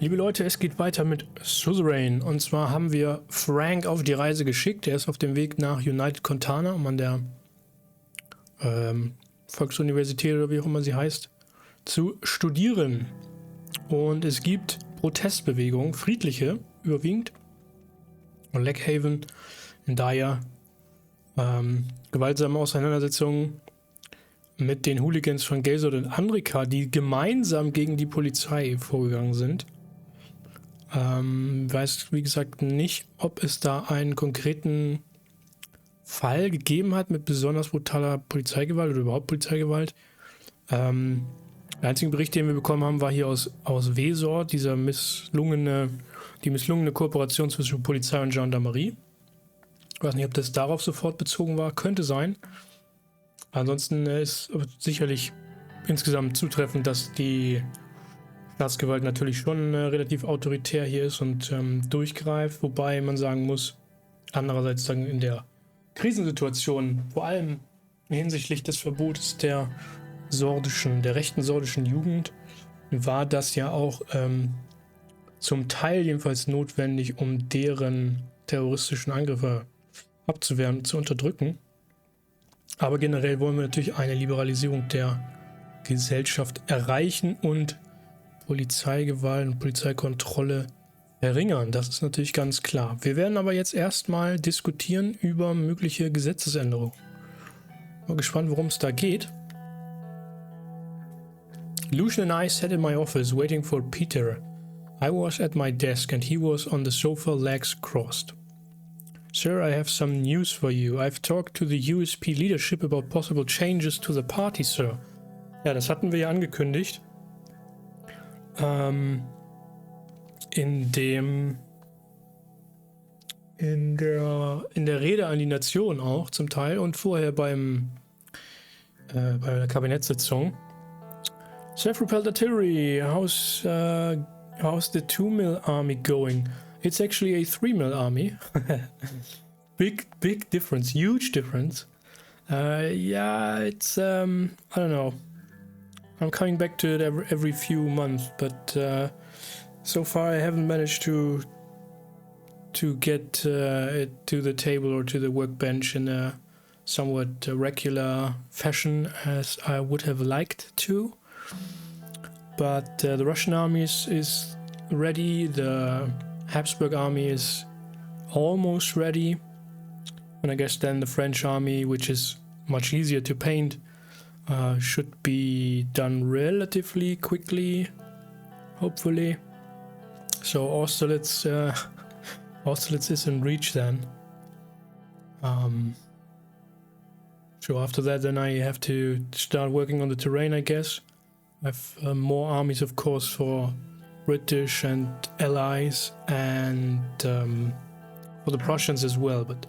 Liebe Leute, es geht weiter mit Suzerain. Und zwar haben wir Frank auf die Reise geschickt. Er ist auf dem Weg nach United Contana, um an der Volksuniversität oder wie auch immer sie heißt, zu studieren. Und es gibt Protestbewegungen, friedliche überwiegend. Und Lakehaven, in Dyer, gewaltsame Auseinandersetzungen mit den Hooligans von Gelsod und Andrika, die gemeinsam gegen die Polizei vorgegangen sind. Weiß, wie gesagt, nicht, ob es da einen konkreten Fall gegeben hat mit besonders brutaler Polizeigewalt oder überhaupt Polizeigewalt. Der einzige Bericht, den wir bekommen haben, war hier aus Wesor, die misslungene Kooperation zwischen Polizei und Gendarmerie. Ich weiß nicht, ob das darauf sofort bezogen war. Könnte sein. Ansonsten ist sicherlich insgesamt zutreffend, dass die Staatsgewalt natürlich schon relativ autoritär hier ist und durchgreift, wobei man sagen muss, andererseits sagen in der Krisensituation, vor allem hinsichtlich des Verbotes der rechten sordischen Jugend, war das ja auch zum Teil jedenfalls notwendig, um deren terroristischen Angriffe abzuwehren und zu unterdrücken. Aber generell wollen wir natürlich eine Liberalisierung der Gesellschaft erreichen und Polizeigewalt und Polizeikontrolle verringern. Das ist natürlich ganz klar. Wir werden aber jetzt erstmal diskutieren über mögliche Gesetzesänderungen. Mal gespannt, worum es da geht. Lucian and I sat in my office waiting for Peter. I was at my desk and he was on the sofa, legs crossed. Sir, I have some news for you. I've talked to the USP leadership about possible changes to the party, sir. Ja, das hatten wir ja angekündigt. In der Rede an die Nation auch zum Teil und vorher bei der Kabinettssitzung. Self-propelled artillery, how's the 2-mil army going? It's actually a 3-mil army. big difference, huge difference. Yeah, it's I don't know. I'm coming back to it every few months, but so far I haven't managed to get it to the table or to the workbench in a somewhat regular fashion as I would have liked to. But the Russian army is ready. The Habsburg army is almost ready. And I guess then the French army, which is much easier to paint, should be done relatively quickly, hopefully. So Austerlitz is in reach then. So after that, then I have to start working on the terrain, I guess. I have more armies, of course, for British and Allies, and for the Prussians as well. But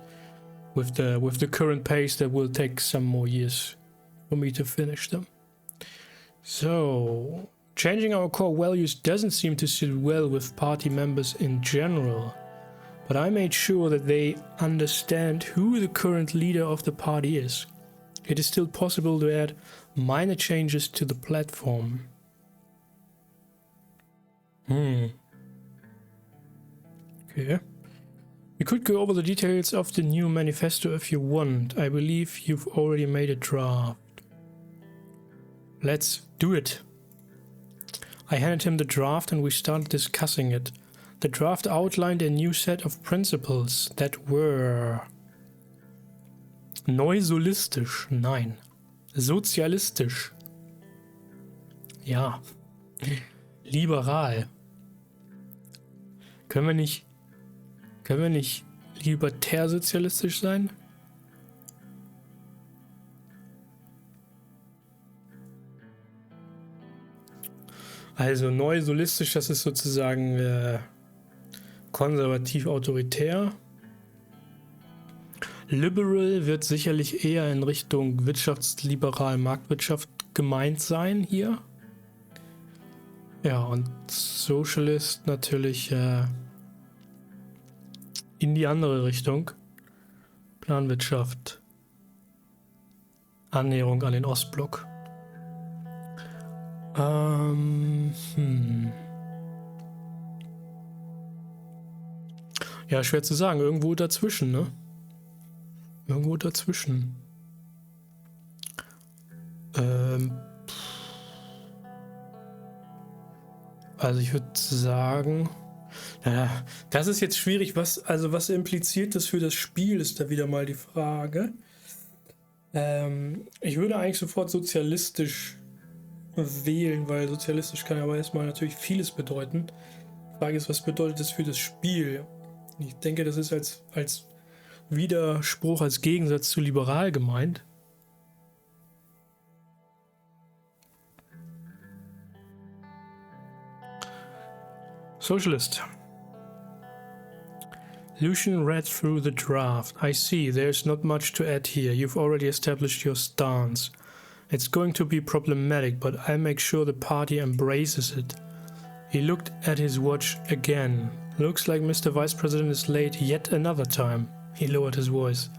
with the current pace, that will take some more years for me to finish them. So, changing our core values doesn't seem to sit well with party members in general, but I made sure that they understand who the current leader of the party is. It is still possible to add minor changes to the platform. Okay. We could go over the details of the new manifesto if you want. I believe you've already made a draft. Let's do it. I handed him the draft and we started discussing it. The draft outlined a new set of principles that were neusolistisch, nein, sozialistisch, ja, liberal. Können wir nicht libertär-sozialistisch sein? Also neusolistisch, das ist sozusagen konservativ-autoritär. Liberal wird sicherlich eher in Richtung wirtschaftsliberal Marktwirtschaft gemeint sein hier. Ja, und Socialist natürlich in die andere Richtung. Planwirtschaft. Annäherung an den Ostblock. Ja, schwer zu sagen. Irgendwo dazwischen, ne? Irgendwo dazwischen. Also ich würde sagen, naja, das ist jetzt schwierig. Was impliziert das für das Spiel, ist da wieder mal die Frage. Ich würde eigentlich sofort sozialistisch wählen, weil sozialistisch kann aber erstmal natürlich vieles bedeuten. Die Frage ist, was bedeutet das für das Spiel? Ich denke, das ist als Widerspruch, als Gegensatz zu liberal gemeint. Socialist. Lucian read through the draft. I see, there's not much to add here. You've already established your stance. It's going to be problematic, but I'll make sure the party embraces it. He looked at his watch again. Looks like Mr. Vice President is late yet another time. He lowered his voice.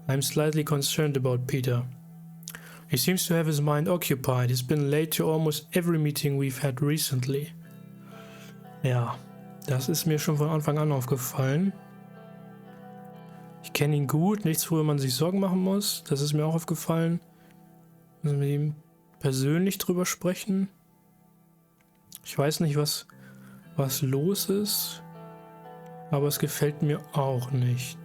I'm slightly concerned about Peter. He seems to have his mind occupied. He's been late to almost every meeting we've had recently. Ja, das ist mir schon von Anfang an aufgefallen. Ich kenne ihn gut, nichts, worüber man sich Sorgen machen muss. Das ist mir auch aufgefallen. Müssen wir mit ihm persönlich drüber sprechen. Ich weiß nicht, was los ist, aber es gefällt mir auch nicht.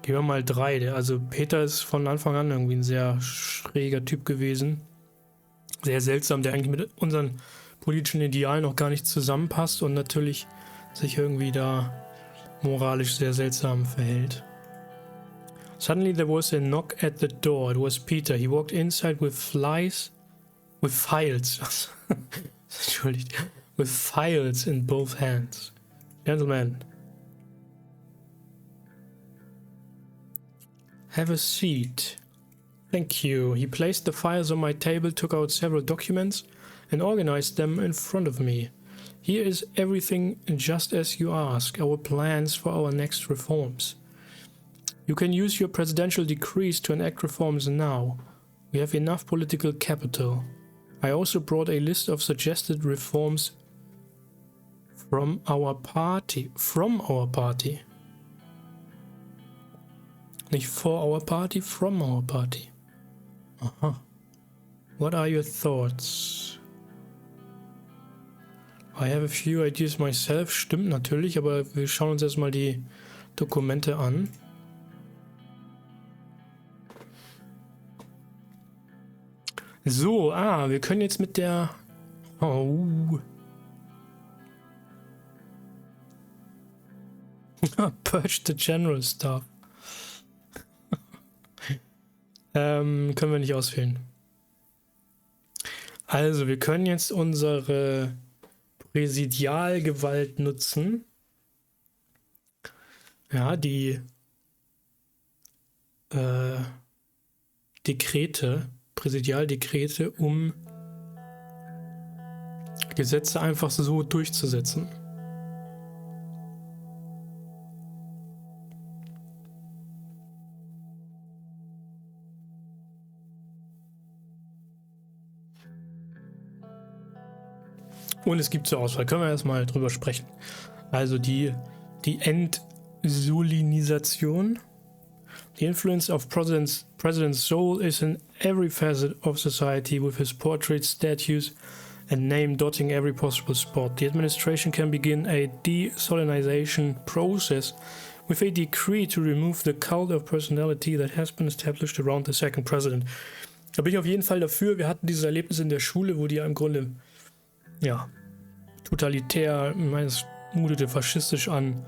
Gehen wir mal 3. Also Peter ist von Anfang an irgendwie ein sehr schräger Typ gewesen. Sehr seltsam, der eigentlich mit unseren politischen Idealen noch gar nicht zusammenpasst und natürlich sich irgendwie da moralisch sehr seltsam verhält. Suddenly there was a knock at the door. It was Peter. He walked inside with files. Entschuldigt. With files in both hands. Gentlemen, have a seat. Thank you. He placed the files on my table, took out several documents, and organized them in front of me. Here is everything just as you ask, our plans for our next reforms. You can use your presidential decrees to enact reforms now. We have enough political capital. I also brought a list of suggested reforms from our party. From our party. Nicht for our party, from our party. Aha. What are your thoughts? I have a few ideas myself. Stimmt natürlich, aber wir schauen uns erstmal die Dokumente an. So, wir können jetzt mit der... Oh. Purge the General Staff. Können wir nicht auswählen. Also, wir können jetzt unsere Präsidialgewalt nutzen. Ja, die Dekrete, Präsidialdekrete, um Gesetze einfach so durchzusetzen. Und es gibt zur Auswahl, können wir erstmal drüber sprechen. Also die Entsolinisation. The influence of President's soul is in every facet of society, with his portraits, statues, and name dotting every possible spot. The administration can begin a desolinization process with a decree to remove the cult of personality that has been established around the second president. Da bin ich auf jeden Fall dafür. Wir hatten dieses Erlebnis in der Schule, wo die ja im Grunde totalitär, ich meine, es mutete faschistisch an,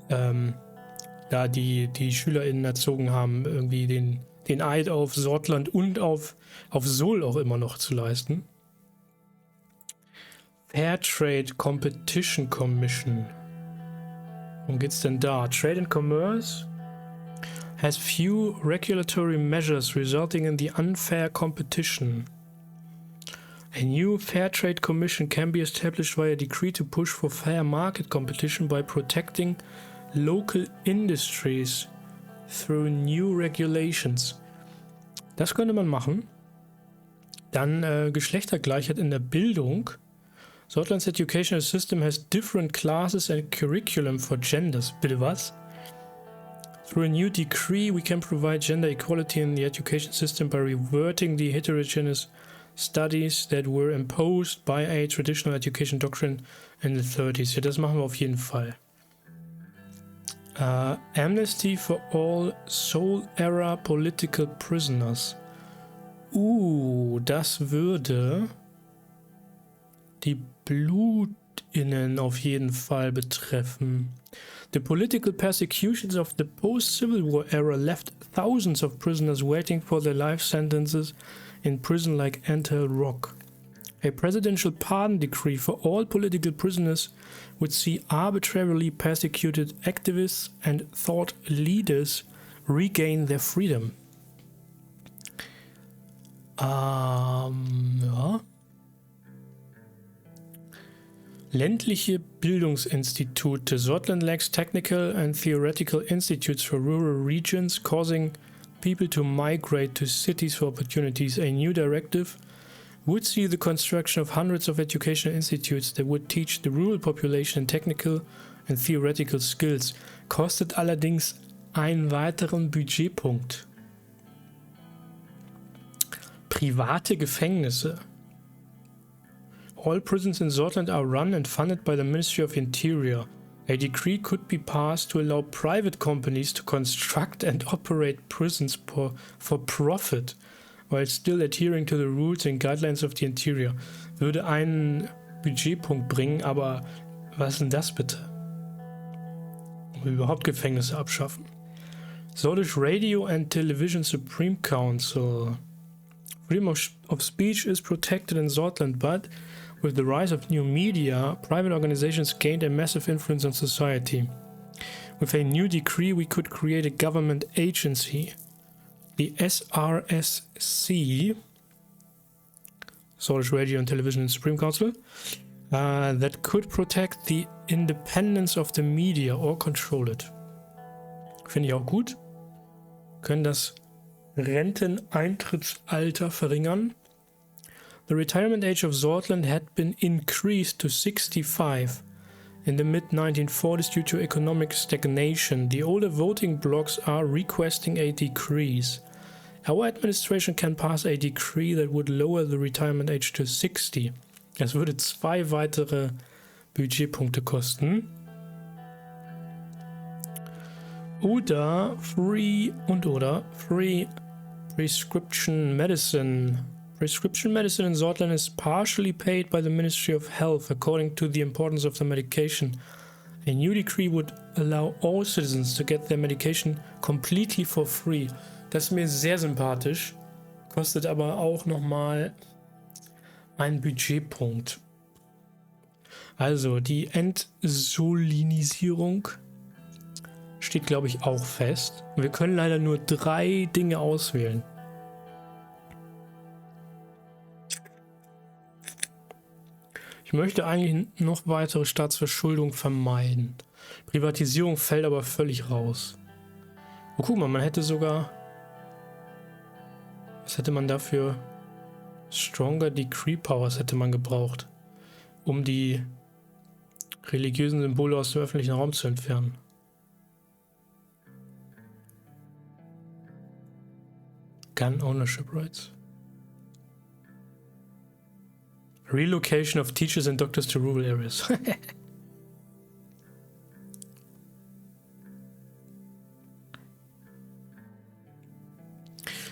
da die SchülerInnen erzogen haben, irgendwie den Eid auf Sordland und auf Sol auch immer noch zu leisten. Fair Trade Competition Commission. Worum geht's denn da? Trade and Commerce has few regulatory measures resulting in the unfair competition. A new Fair Trade Commission can be established via decree to push for fair market competition by protecting local industries through new regulations. Das könnte man machen. Dann Geschlechtergleichheit in der Bildung Sordlands educational system has different classes and curriculum for genders. Bitte was? Through a new decree, we can provide gender equality in the education system by reverting the heterogeneous studies that were imposed by a traditional education doctrine in the 30s. Ja, das machen wir auf jeden Fall. Amnesty for all Soul-Era political prisoners. Das würde die BlutInnen auf jeden Fall betreffen. The political persecutions of the post-Civil War era left thousands of prisoners waiting for their life sentences in prison like Ant-Hill Rock. A presidential pardon decree for all political prisoners would see arbitrarily persecuted activists and thought leaders regain their freedom. Ja. Ländliche Bildungsinstitute. Sordland lacks technical and theoretical institutes for rural regions, causing people to migrate to cities for opportunities. A new directive would see the construction of hundreds of educational institutes that would teach the rural population technical and theoretical skills. Kostet allerdings einen weiteren Budgetpunkt. Private Gefängnisse. All prisons in Sordland are run and funded by the Ministry of Interior. A decree could be passed to allow private companies to construct and operate prisons for profit, while still adhering to the rules and guidelines of the Interior. Würde einen Budgetpunkt bringen, aber was ist denn das bitte? Überhaupt Gefängnisse abschaffen. Sordish Radio and Television Supreme Council. Freedom of speech is protected in Sordland, but with the rise of new media, private organizations gained a massive influence on society. With a new decree, we could create a government agency, the SRSC, Sordish Radio and Television Supreme Council, that could protect the independence of the media or control it. Finde ich auch gut. Können das Renteneintrittsalter verringern. The retirement age of Sordland had been increased to 65 in the mid-1940s due to economic stagnation. The older voting blocks are requesting a decrease. Our administration can pass a decree that would lower the retirement age to 60. Das würde 2 weitere Budgetpunkte kosten. Oder Free Prescription Medicine. Prescription medicine in Sordland is partially paid by the Ministry of Health according to the importance of the medication. A new decree would allow all citizens to get their medication completely for free. Das ist mir sehr sympathisch, kostet aber auch nochmal einen Budgetpunkt. Also die Entsolinisierung steht, glaube ich, auch fest. Wir können leider nur 3 Dinge auswählen. Ich möchte eigentlich noch weitere Staatsverschuldung vermeiden. Privatisierung fällt aber völlig raus. Oh, guck mal, man hätte sogar... Was hätte man dafür? Stronger Decree Powers hätte man gebraucht, um die religiösen Symbole aus dem öffentlichen Raum zu entfernen. Gun Ownership Rights. Relocation of teachers and doctors to rural areas.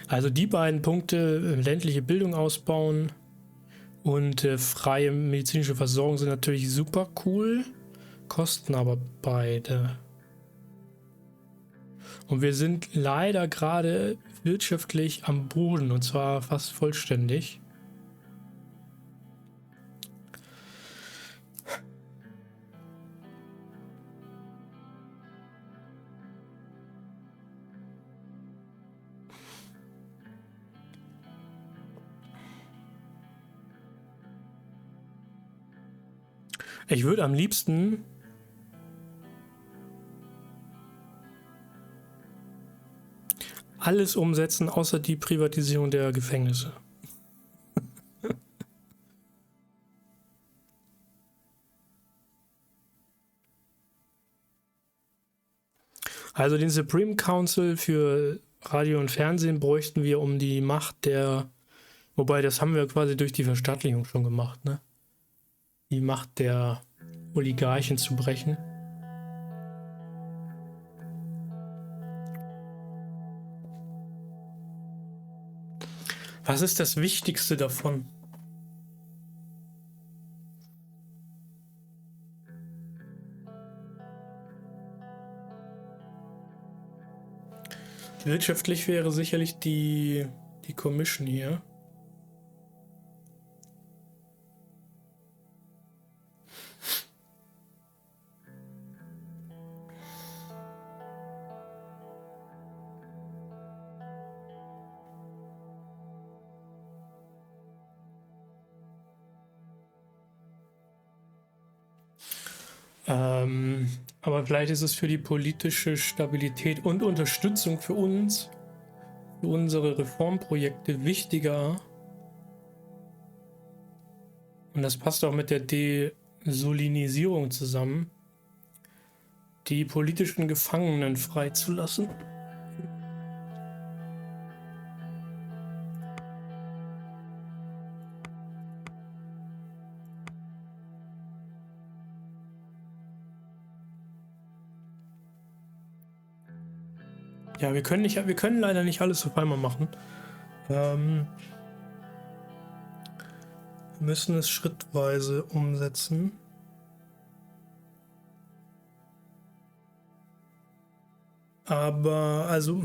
Also die beiden Punkte, ländliche Bildung ausbauen und freie medizinische Versorgung sind natürlich super cool, kosten aber beide. Und wir sind leider gerade wirtschaftlich am Boden und zwar fast vollständig. Ich würde am liebsten alles umsetzen, außer die Privatisierung der Gefängnisse. Also den Supreme Council für Radio und Fernsehen bräuchten wir, um die Macht wobei das haben wir quasi durch die Verstaatlichung schon gemacht, ne? Die Macht der Oligarchen zu brechen. Was ist das Wichtigste davon? Wirtschaftlich wäre sicherlich die Commission hier. Aber vielleicht ist es für die politische Stabilität und Unterstützung für uns, für unsere Reformprojekte wichtiger. Und das passt auch mit der Desolinisierung zusammen, die politischen Gefangenen freizulassen. Ja, wir können leider nicht alles auf einmal machen. Wir müssen es schrittweise umsetzen. Aber, also,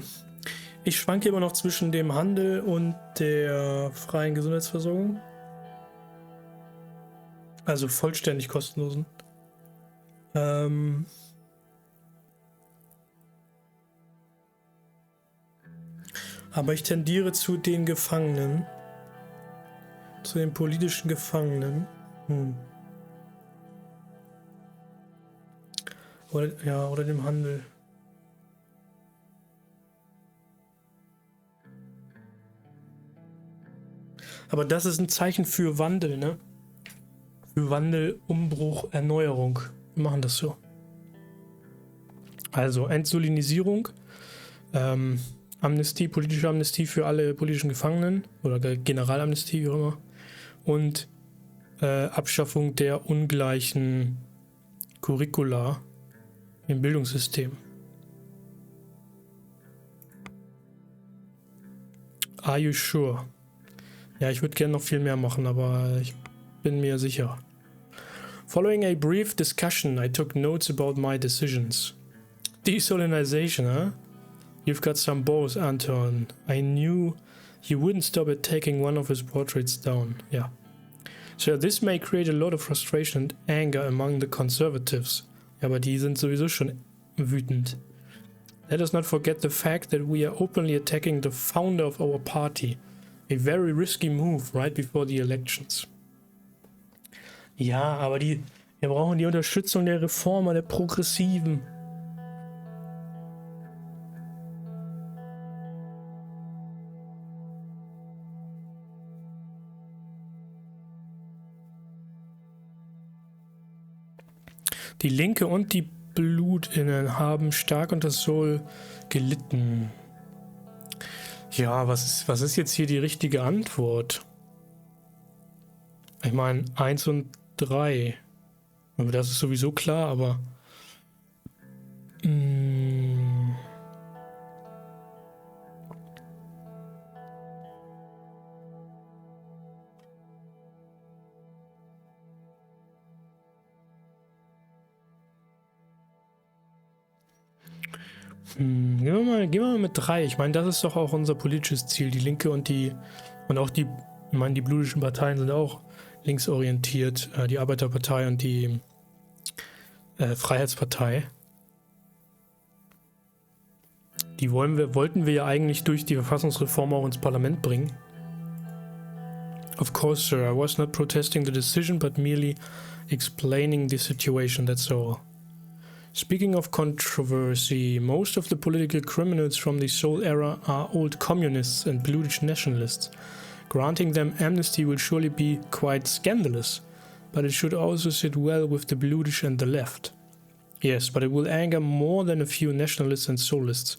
ich schwanke immer noch zwischen dem Handel und der freien Gesundheitsversorgung. Also vollständig kostenlosen. Aber ich tendiere zu den Gefangenen. Zu den politischen Gefangenen. Oder dem Handel. Aber das ist ein Zeichen für Wandel, ne? Für Wandel, Umbruch, Erneuerung. Wir machen das so. Also Entsolinisierung, Amnestie, politische Amnestie für alle politischen Gefangenen oder Generalamnestie, wie auch immer. Und Abschaffung der ungleichen Curricula im Bildungssystem. Are you sure? Ja, ich würde gerne noch viel mehr machen, aber ich bin mir sicher. Following a brief discussion, I took notes about my decisions. Desolinization, huh? You've got some balls, Anton. I knew you wouldn't stop at taking one of his portraits down. Yeah. So this may create a lot of frustration and anger among the conservatives. Ja, aber die sind sowieso schon wütend. Let us not forget the fact that we are openly attacking the founder of our party. A very risky move right before the elections. Ja, aber wir brauchen die Unterstützung der Reformer, der Progressiven. Die Linke und die Blutinnen haben stark unter Soul gelitten. Ja, was ist jetzt hier die richtige Antwort? Ich meine, 1 und 3. Das ist sowieso klar, aber... Gehen wir mal mit 3. Ich meine, das ist doch auch unser politisches Ziel. Die Linke und auch die, ich meine, die blutischen Parteien sind auch linksorientiert. Die Arbeiterpartei und die Freiheitspartei. Die wollten wir ja eigentlich durch die Verfassungsreform auch ins Parlament bringen. Of course, sir, I was not protesting the decision, but merely explaining the situation, that's all. Speaking of controversy, most of the political criminals from the Soul era are old communists and bluish nationalists. Granting them amnesty will surely be quite scandalous, but it should also sit well with the bluish and the left. Yes, but it will anger more than a few nationalists and socialists.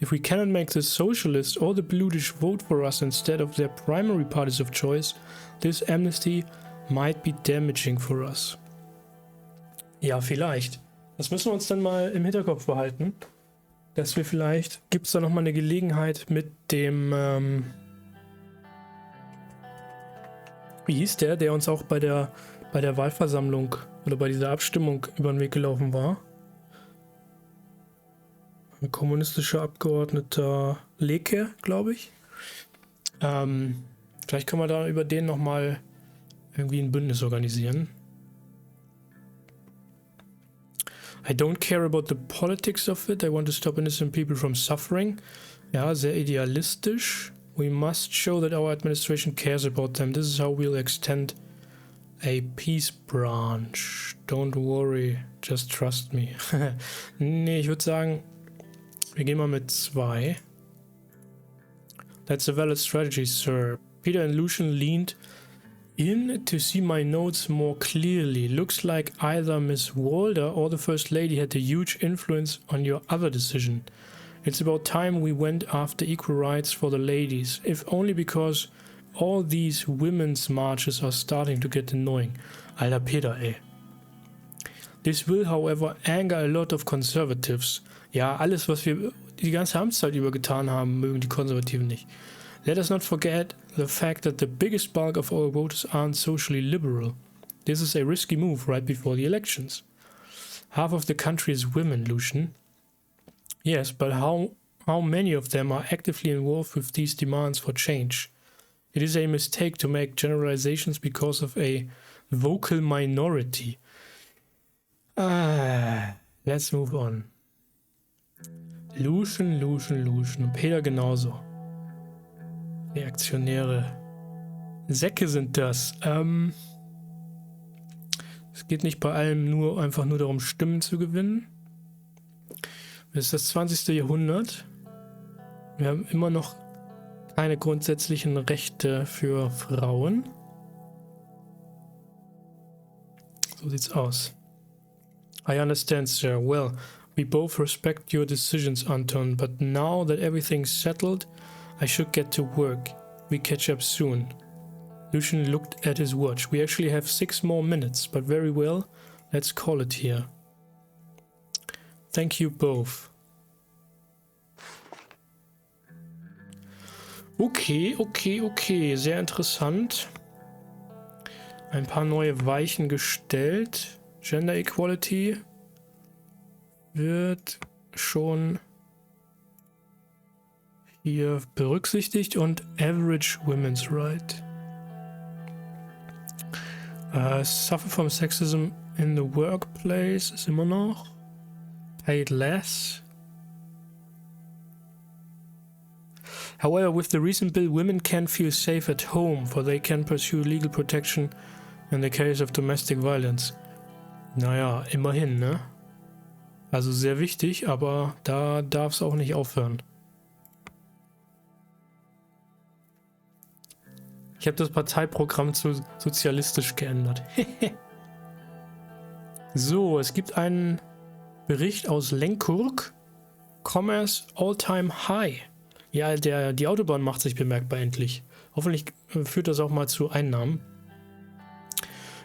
If we cannot make the socialists or the Blutish vote for us instead of their primary parties of choice, this amnesty might be damaging for us. Ja, vielleicht. Das müssen wir uns dann mal im Hinterkopf behalten. Dass wir vielleicht, gibt es da nochmal eine Gelegenheit mit dem, wie hieß der uns auch bei der Wahlversammlung oder bei dieser Abstimmung über den Weg gelaufen war? Ein kommunistischer Abgeordneter Leke, glaube ich. Vielleicht können wir da über den nochmal irgendwie ein Bündnis organisieren. I don't care about the politics of it. I want to stop innocent people from suffering. Ja, sehr idealistisch. We must show that our administration cares about them. This is how we'll extend a peace branch. Don't worry, just trust me. Nee, ich würde sagen, wir gehen mal mit 2. That's a valid strategy, sir. Peter and Lucian leaned in to see my notes more clearly. Looks like either Miss Walder or the First Lady had a huge influence on your other decision. It's about time we went after equal rights for the ladies, if only because all these women's marches are starting to get annoying. Alter Peter, ey. This will, however, anger a lot of conservatives. Ja, alles, was wir die ganze Amtszeit über getan haben, mögen die Konservativen nicht. Let us not forget the fact that the biggest bulk of our voters aren't socially liberal. This is a risky move right before the elections. Half of the country is women, Lucian. Yes, but how many of them are actively involved with these demands for change? It is a mistake to make generalizations because of a vocal minority. Let's move on. Lucian. Und Peter genauso. Reaktionäre Säcke sind das. Es geht nicht bei allem einfach nur darum, Stimmen zu gewinnen. Es ist das 20. Jahrhundert. Wir haben immer noch keine grundsätzlichen Rechte für Frauen. So sieht's aus. I understand, sir. Well, we both respect your decisions, Anton, but now that everything's settled, I should get to work. We catch up soon. Lucian looked at his watch. We actually have 6 more minutes, but very well, let's call it here. Thank you both. Okay. Sehr interessant. Ein paar neue Weichen gestellt. Gender Equality wird schon hier berücksichtigt und Average Women's Right. Suffer from sexism in the workplace ist immer noch. Paid less. However, with the recent bill, women can feel safe at home, for they can pursue legal protection in the case of domestic violence. Naja, immerhin, ne? Also sehr wichtig, aber da darf es auch nicht aufhören. Ich habe das Parteiprogramm zu sozialistisch geändert. So, es gibt einen Bericht aus Lenkurg. Commerce All-Time High. Ja, die Autobahn macht sich bemerkbar endlich. Hoffentlich führt das auch mal zu Einnahmen.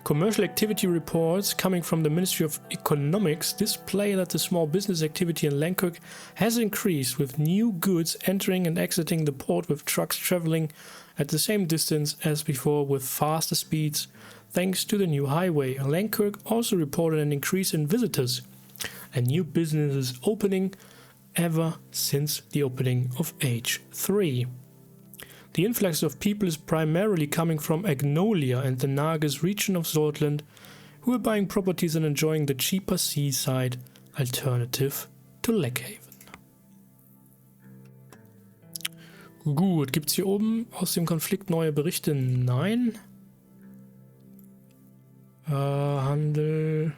Commercial activity reports coming from the Ministry of Economics display that the small business activity in Lenkurg has increased, with new goods entering and exiting the port, with trucks traveling at the same distance as before with faster speeds thanks to the new highway. Lenkurg also reported an increase in visitors and new businesses opening ever since the opening of H3. The influx of people is primarily coming from Agnolia and the Nages region of Sordland, who are buying properties and enjoying the cheaper seaside alternative to Leckhaven. Gut, gibt es hier oben aus dem Konflikt neue Berichte? Nein. Handel.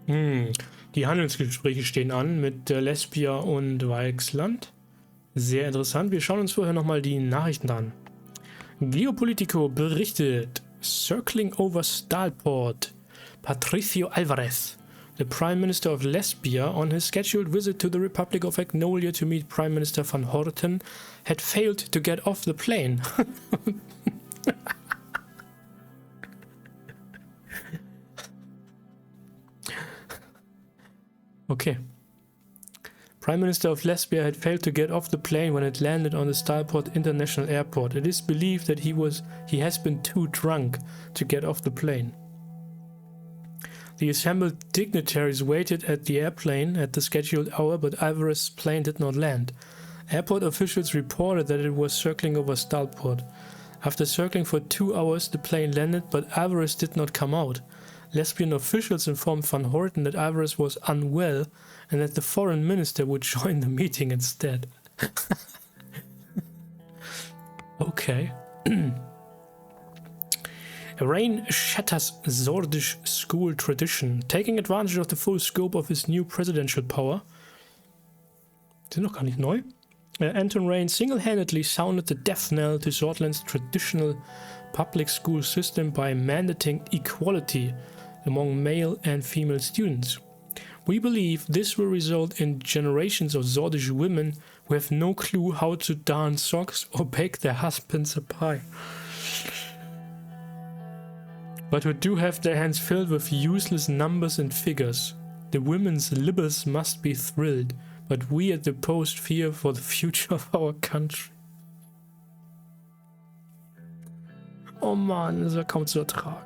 Die Handelsgespräche stehen an mit Lesbia und Weichsland. Sehr interessant. Wir schauen uns vorher nochmal die Nachrichten an. Geopolitico berichtet. Circling over Stahlport. Patricio Alvarez. the Prime Minister of Lesbia, on his scheduled visit to the Republic of Agnolia to meet Prime Minister van Horten, had failed to get off the plane. Okay. Prime Minister of Lesbia had failed to get off the plane when it landed on the Starport International Airport. It is believed that he has been too drunk to get off the plane. The assembled dignitaries waited at the airplane at the scheduled hour, but Alvarez's plane did not land. Airport officials reported that it was circling over Starport. After circling for 2 hours, the plane landed, but Alvarez did not come out. Lesbian officials informed Van Horten that Alvarez was unwell and that the foreign minister would join the meeting instead. Okay. Rayne shatters Sordish school tradition, taking advantage of the full scope of his new presidential power. Sind noch gar nicht neu. Anton Rayne single-handedly sounded the death knell to Sordlands' traditional public school system by mandating equality among male and female students. We believe this will result in generations of Sordish women who have no clue how to darn socks or bake their husbands a pie, but who do have their hands filled with useless numbers and figures. The women's libbers must be thrilled, but we at the Post fear for the future of our country. Oh Mann, das war kaum zu ertragen.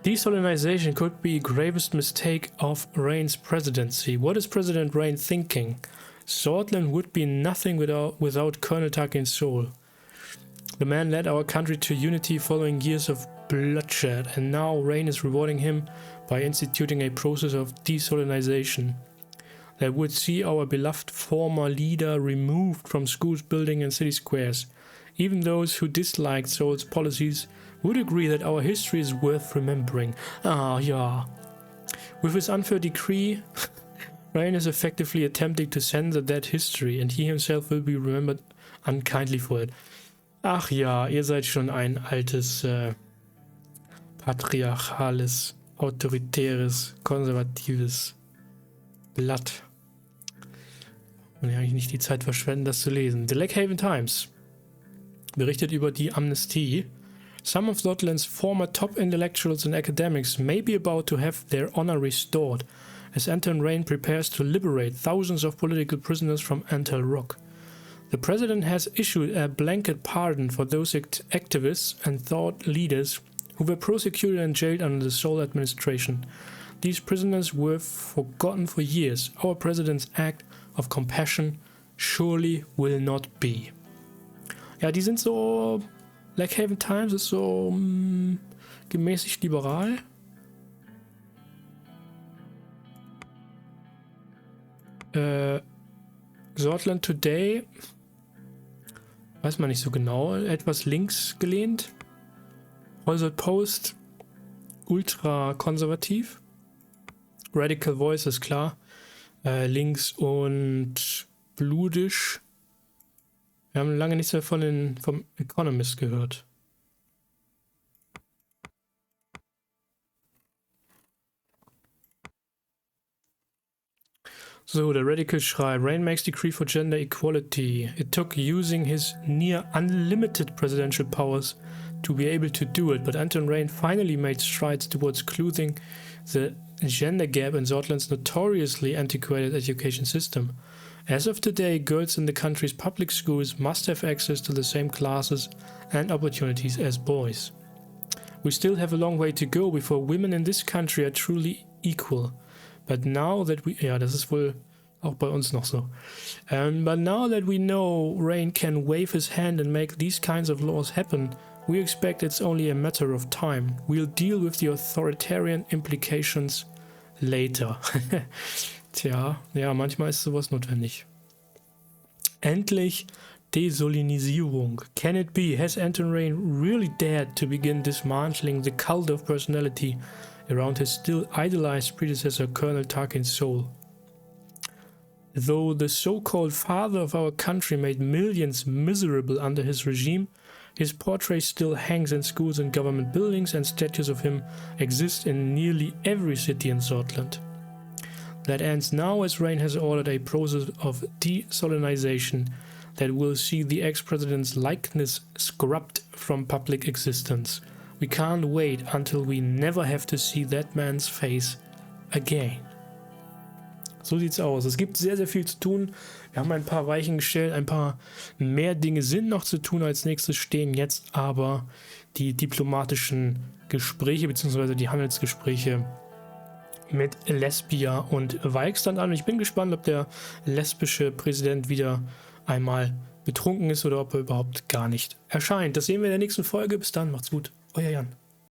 Desolinization could be the gravest mistake of Rayne's presidency. What is President Rayne thinking? Sordland would be nothing without Colonel Tarkin's soul. The man led our country to unity following years of bloodshed, and now Rayne is rewarding him by instituting a process of desolinization that would see our beloved former leader removed from schools, buildings and city squares. Even those who disliked Sol's policies would agree that our history is worth remembering. Ah, yeah. With his unfair decree, Rayne is effectively attempting to censor that history, and he himself will be remembered unkindly for it. Ach ja, ihr seid schon ein altes, patriarchales, autoritäres, konservatives Blatt. Und ja eigentlich nicht die Zeit verschwenden, das zu lesen. The Lake Haven Times berichtet über die Amnestie. Some of Sordland's former top intellectuals and academics may be about to have their honor restored, as Anton Rayne prepares to liberate thousands of political prisoners from Antal Rock. The president has issued a blanket pardon for those activists and thought leaders who were prosecuted and jailed under the Sol administration. These prisoners were forgotten for years. Our president's act of compassion surely will not be. Ja, die sind so... Lake Haven Times ist so gemäßigt liberal. Sordland Today, weiß man nicht so genau, etwas links gelehnt. Hollywood Post, ultra konservativ. Radical Voice ist klar, links und bludisch. Wir haben lange nichts mehr vom Economist gehört. So, der Radical schreibt, Rayne makes decree for gender equality. It took using his near unlimited presidential powers to be able to do it, but Anton Rayne finally made strides towards closing the gender gap in Sordland's notoriously antiquated education system. As of today, girls in the country's public schools must have access to the same classes and opportunities as boys. We still have a long way to go before women in this country are truly equal. But now that we... Ja, das ist wohl auch bei uns noch so. But now that we know Rayne can wave his hand and make these kinds of laws happen, we expect it's only a matter of time. We'll deal with the authoritarian implications later. Tja, ja, manchmal ist sowas notwendig. Endlich Desolinisierung. Can it be? Has Anton Rayne really dared to begin dismantling the cult of personality around his still idolized predecessor Colonel Tarkin's soul? Though the so-called father of our country made millions miserable under his regime, His portrait still hangs in schools and government buildings, and statues of him exist in nearly every city in Sordland. That ends now as Rayne has ordered a process of desolemnization that will see the ex-president's likeness scrubbed from public existence. We can't wait until we never have to see that man's face again. So sieht's aus. Es gibt sehr, sehr viel zu tun. Wir haben ein paar Weichen gestellt, ein paar mehr Dinge sind noch zu tun. Als nächstes stehen jetzt aber die diplomatischen Gespräche bzw. die Handelsgespräche mit Lesbia und Weixland an. Ich bin gespannt, ob der lesbische Präsident wieder einmal betrunken ist oder ob er überhaupt gar nicht erscheint. Das sehen wir in der nächsten Folge. Bis dann, macht's gut. Euer Jan.